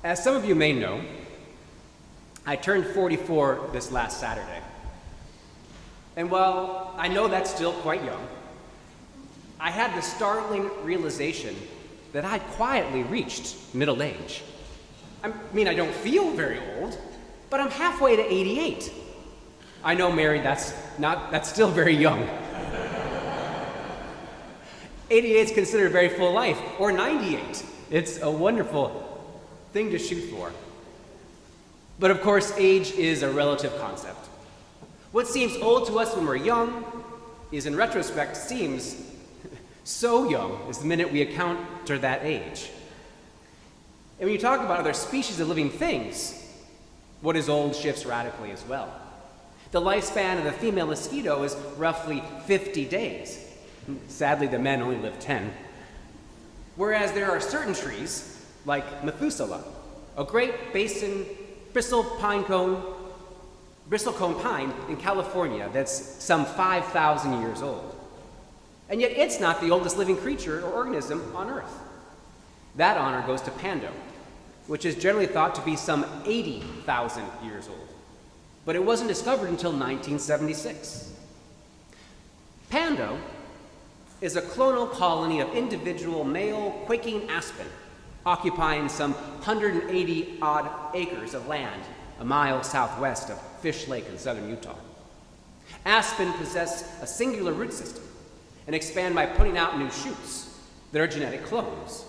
As some of you may know, I turned 44 this last Saturday. And while I know that's still quite young, I had the startling realization that I'd quietly reached middle age. I mean, I don't feel very old, but I'm halfway to 88. I know, Mary, that's still very young. 88 is considered a very full life, or 98. It's a wonderful thing to shoot for. But of course, age is a relative concept. What seems old to us when we're young is, in retrospect, seems so young is the minute we encounter that age. And when you talk about other species of living things, what is old shifts radically as well. The lifespan of the female mosquito is roughly 50 days. Sadly, the men only live 10. Whereas there are certain trees, like Methuselah, a great basin bristlecone pine in California that's some 5,000 years old. And yet it's not the oldest living creature or organism on Earth. That honor goes to Pando, which is generally thought to be some 80,000 years old. But it wasn't discovered until 1976. Pando is a clonal colony of individual male quaking aspen, occupying some 180-odd acres of land a mile southwest of Fish Lake in southern Utah. Aspen possess a singular root system and expand by putting out new shoots that are genetic clones.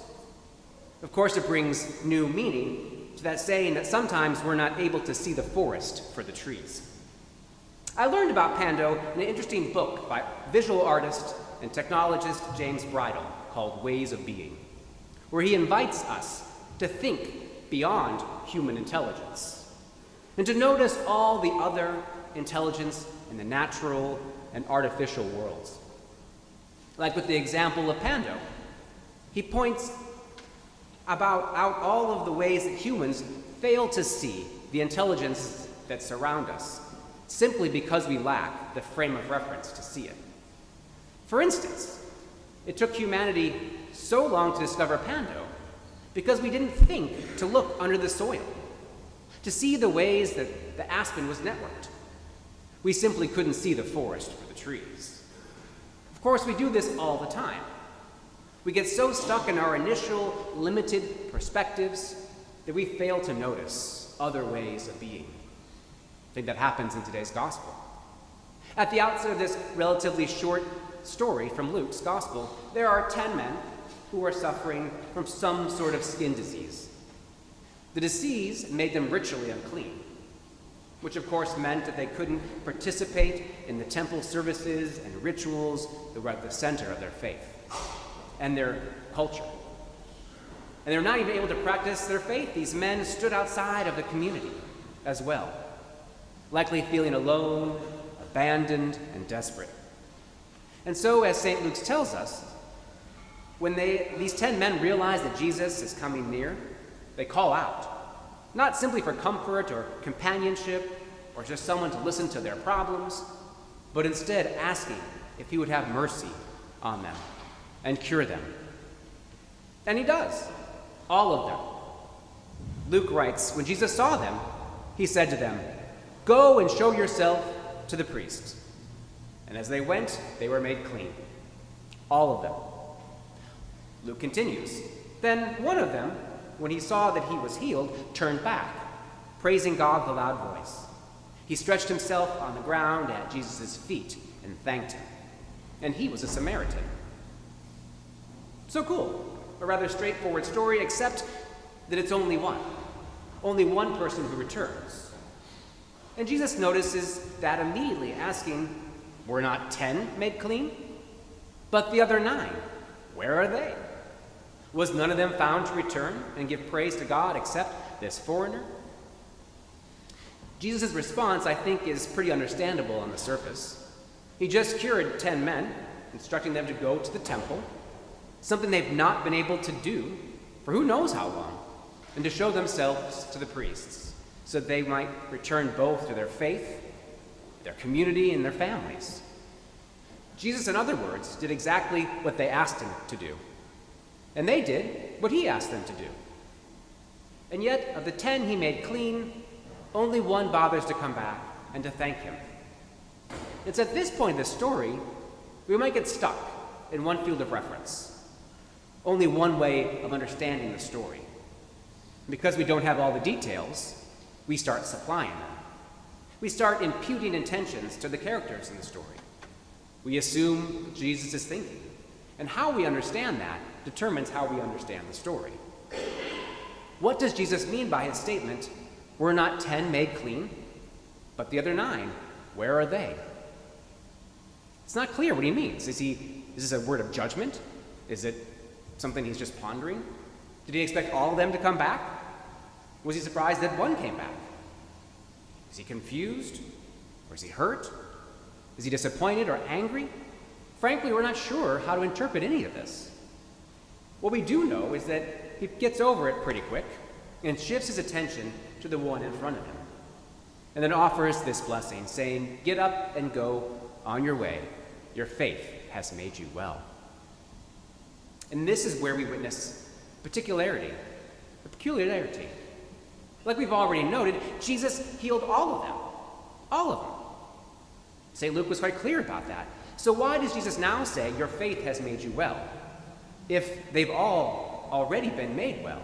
Of course, it brings new meaning to that saying that sometimes we're not able to see the forest for the trees. I learned about Pando in an interesting book by visual artist and technologist James Bridle called Ways of Being, where he invites us to think beyond human intelligence and to notice all the other intelligence in the natural and artificial worlds. Like with the example of Pando, he points out all of the ways that humans fail to see the intelligence that surround us, simply because we lack the frame of reference to see it. For instance, it took humanity so long to discover Pando because we didn't think to look under the soil, to see the ways that the aspen was networked. We simply couldn't see the forest for the trees. Of course, we do this all the time. We get so stuck in our initial limited perspectives that we fail to notice other ways of being. I think that happens in today's gospel. At the outset of this relatively short story from Luke's gospel, there are 10 men who are suffering from some sort of skin disease. The disease made them ritually unclean, which of course meant that they couldn't participate in the temple services and rituals that were at the center of their faith and their culture. And they were not even able to practice their faith. These men stood outside of the community as well, likely feeling alone, abandoned, and desperate. And so, as St. Luke tells us, when these 10 men realize that Jesus is coming near, they call out, not simply for comfort or companionship or just someone to listen to their problems, but instead asking if he would have mercy on them and cure them. And he does, all of them. Luke writes, when Jesus saw them, he said to them, "Go and show yourself to the priests." And as they went, they were made clean, all of them. Luke continues, then one of them, when he saw that he was healed, turned back, praising God with a loud voice. He stretched himself on the ground at Jesus' feet and thanked him. And he was a Samaritan. So cool. A rather straightforward story, except that it's only one person who returns. And Jesus notices that immediately, asking, were not 10 made clean? But the other 9, where are they? Was none of them found to return and give praise to God except this foreigner? Jesus' response, I think, is pretty understandable on the surface. He just cured 10 men, instructing them to go to the temple, something they've not been able to do for who knows how long, and to show themselves to the priests, so that they might return both to their faith, their community, and their families. Jesus, in other words, did exactly what they asked him to do. And they did what he asked them to do. And yet, of the 10 he made clean, only one bothers to come back and to thank him. It's at this point in the story we might get stuck in one field of reference, only one way of understanding the story. Because we don't have all the details, we start supplying them. We start imputing intentions to the characters in the story. We assume Jesus is thinking, and how we understand that determines how we understand the story. What does Jesus mean by his statement, "Were not 10 made clean? But the other 9, where are they?" It's not clear what he means. Is this a word of judgment? Is it something he's just pondering? Did he expect all of them to come back? Was he surprised that one came back? Is he confused? Or is he hurt? Is he disappointed or angry? Frankly, we're not sure how to interpret any of this. What we do know is that he gets over it pretty quick and shifts his attention to the one in front of him, and then offers this blessing, saying, "Get up and go on your way. Your faith has made you well." And this is where we witness a peculiarity. Like we've already noted, Jesus healed all of them. All of them. St. Luke was quite clear about that. So why does Jesus now say, "Your faith has made you well," if they've all already been made well?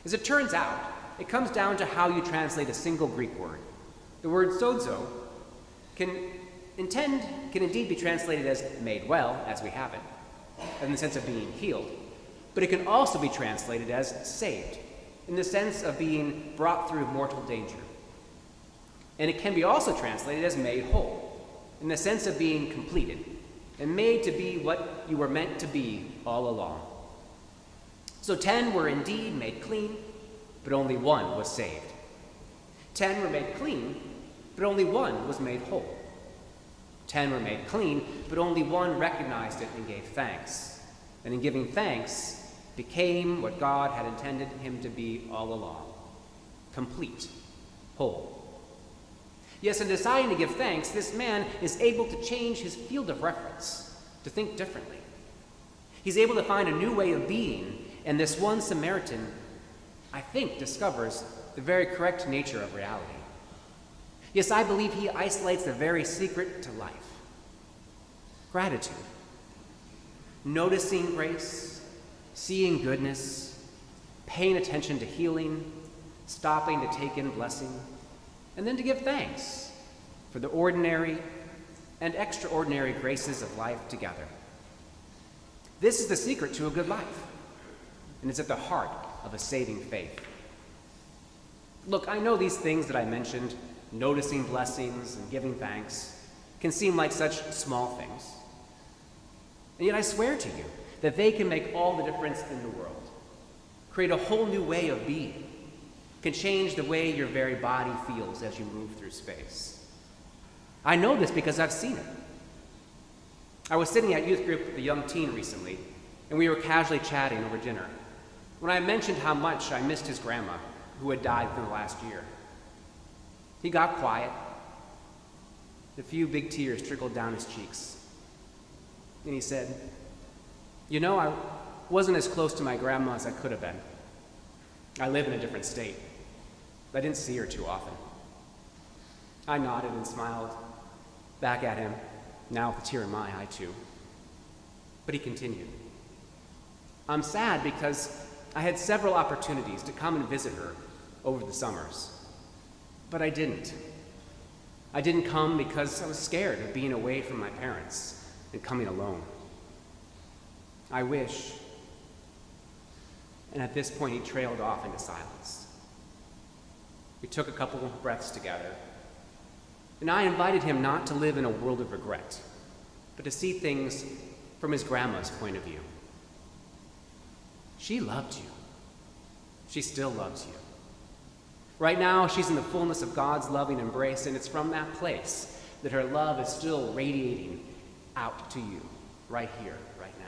As it turns out, it comes down to how you translate a single Greek word. The word sozo can indeed be translated as made well, as we have it, in the sense of being healed, but it can also be translated as saved, in the sense of being brought through mortal danger. And it can be also translated as made whole, in the sense of being completed and made to be what you were meant to be all along. So 10 were indeed made clean, but only one was saved. 10 were made clean, but only one was made whole. 10 were made clean, but only one recognized it and gave thanks. And in giving thanks, became what God had intended him to be all along: complete, whole. Yes, in deciding to give thanks, this man is able to change his field of reference, to think differently. He's able to find a new way of being, and this one Samaritan, I think, discovers the very correct nature of reality. Yes, I believe he isolates the very secret to life: gratitude. Noticing grace, seeing goodness, paying attention to healing, stopping to take in blessing, and then to give thanks for the ordinary and extraordinary graces of life together. This is the secret to a good life, and it's at the heart of a saving faith. Look, I know these things that I mentioned, noticing blessings and giving thanks, can seem like such small things. And yet I swear to you that they can make all the difference in the world, create a whole new way of being, can change the way your very body feels as you move through space. I know this because I've seen it. I was sitting at youth group with a young teen recently, and we were casually chatting over dinner when I mentioned how much I missed his grandma, who had died within the last year. He got quiet. A few big tears trickled down his cheeks. And he said, "You know, I wasn't as close to my grandma as I could have been. I live in a different state. I didn't see her too often." I nodded and smiled back at him, now with a tear in my eye too. But he continued, "I'm sad because I had several opportunities to come and visit her over the summers, but I didn't. I didn't come because I was scared of being away from my parents and coming alone. I wish." And at this point, he trailed off into silence. We took a couple of breaths together, and I invited him not to live in a world of regret, but to see things from his grandma's point of view. She loved you. She still loves you. Right now, she's in the fullness of God's loving embrace, and it's from that place that her love is still radiating out to you, right here, right now.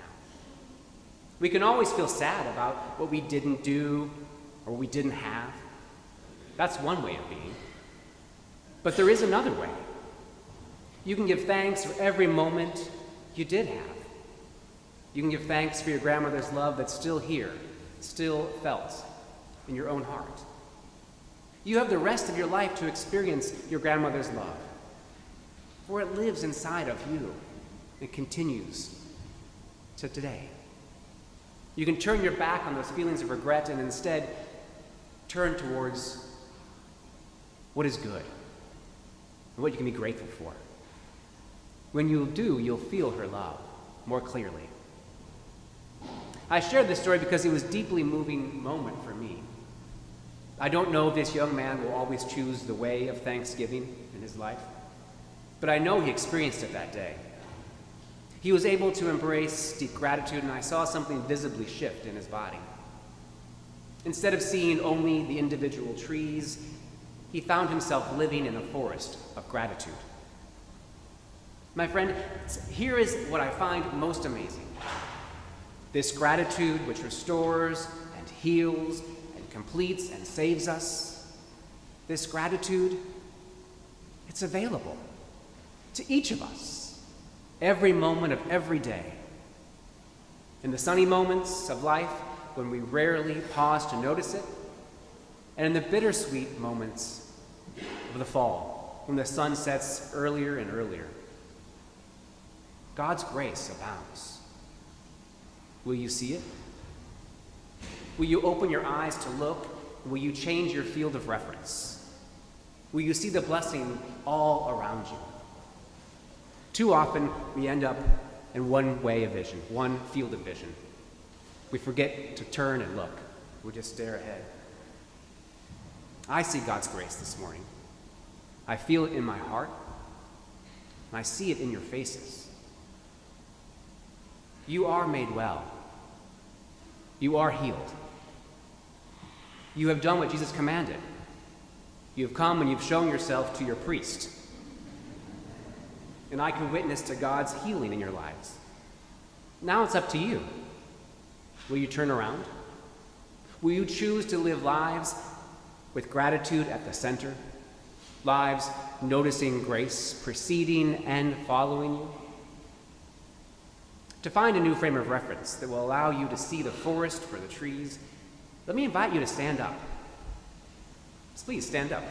We can always feel sad about what we didn't do or what we didn't have. That's one way of being. But there is another way. You can give thanks for every moment you did have. You can give thanks for your grandmother's love that's still here, still felt, in your own heart. You have the rest of your life to experience your grandmother's love, for it lives inside of you and continues to today. You can turn your back on those feelings of regret and instead turn towards what is good and what you can be grateful for. When you do, you'll feel her love more clearly. I shared this story because it was a deeply moving moment for me. I don't know if this young man will always choose the way of thanksgiving in his life, but I know he experienced it that day. He was able to embrace deep gratitude, and I saw something visibly shift in his body. Instead of seeing only the individual trees, he found himself living in a forest of gratitude. My friend, here is what I find most amazing. This gratitude which restores and heals and completes and saves us, this gratitude, it's available to each of us every moment of every day. In the sunny moments of life when we rarely pause to notice it, and in the bittersweet moments of the fall when the sun sets earlier and earlier. God's grace abounds. Will you see it? Will you open your eyes to look? Will you change your field of reference? Will you see the blessing all around you? Too often, we end up in one way of vision, one field of vision. We forget to turn and look. We just stare ahead. I see God's grace this morning. I feel it in my heart, and I see it in your faces. You are made well. You are healed. You have done what Jesus commanded. You have come and you've shown yourself to your priest. And I can witness to God's healing in your lives. Now it's up to you. Will you turn around? Will you choose to live lives with gratitude at the center? Lives noticing grace, preceding and following you? To find a new frame of reference that will allow you to see the forest for the trees, let me invite you to stand up. Please stand up.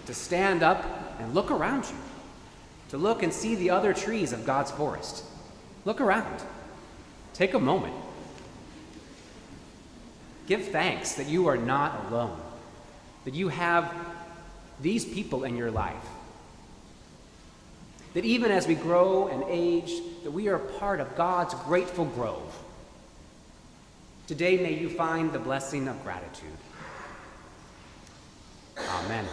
To stand up and look around you. To look and see the other trees of God's forest. Look around. Take a moment. Give thanks that you are not alone, that you have these people in your life. That even as we grow and age, that we are part of God's grateful grove. Today, may you find the blessing of gratitude. Amen.